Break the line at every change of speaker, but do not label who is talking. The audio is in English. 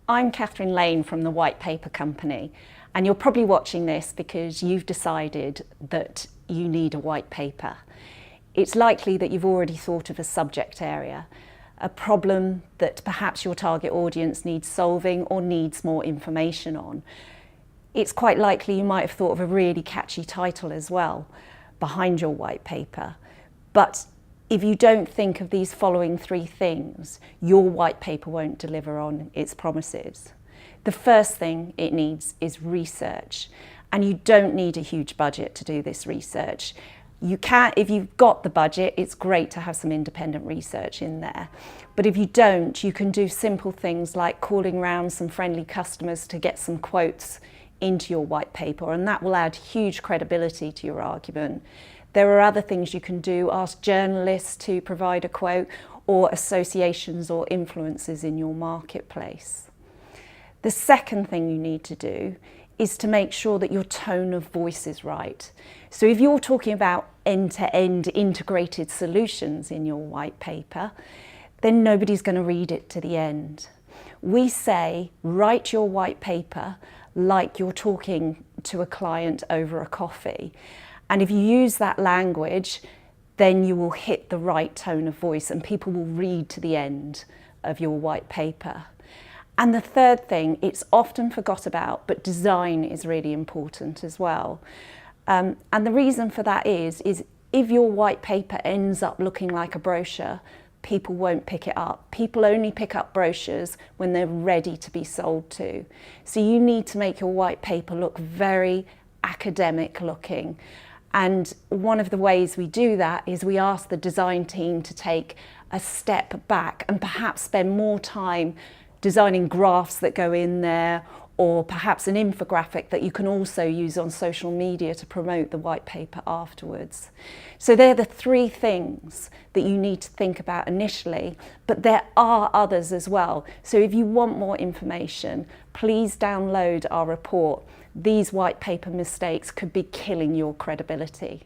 I'm Catherine Lane from the White Paper Company, and you're probably watching this because you've decided that you need a white paper. It's likely that you've already thought of a subject area, a problem that perhaps your target audience needs solving or needs more information on. It's quite likely you might have thought of a really catchy title as well behind your white paper. But if you don't think of these following three things, your white paper won't deliver on its promises. The first thing it needs is research, and you don't need a huge budget to do this research. You can, if you've got the budget, it's great to have some independent research in there. But if you don't, you can do simple things like calling around some friendly customers to get some quotes into your white paper, and that will add huge credibility to your argument. There are other things you can do, ask journalists to provide a quote, or associations or influencers in your marketplace. The second thing you need to do is to make sure that your tone of voice is right. So if you're talking about end-to-end integrated solutions in your white paper, then nobody's going to read it to the end. We say, write your white paper like you're talking to a client over a coffee. And if you use that language, then you will hit the right tone of voice and people will read to the end of your white paper. And the third thing, it's often forgot about, but design is really important as well. And the reason for that is if your white paper ends up looking like a brochure, people won't pick it up. People only pick up brochures when they're ready to be sold to. So you need to make your white paper look very academic looking. And one of the ways we do that is we ask the design team to take a step back and perhaps spend more time designing graphs that go in there, or perhaps an infographic that you can also use on social media to promote the white paper afterwards. So they're the three things that you need to think about initially, but there are others as well. So if you want more information, please download our report. These white paper mistakes could be killing your credibility.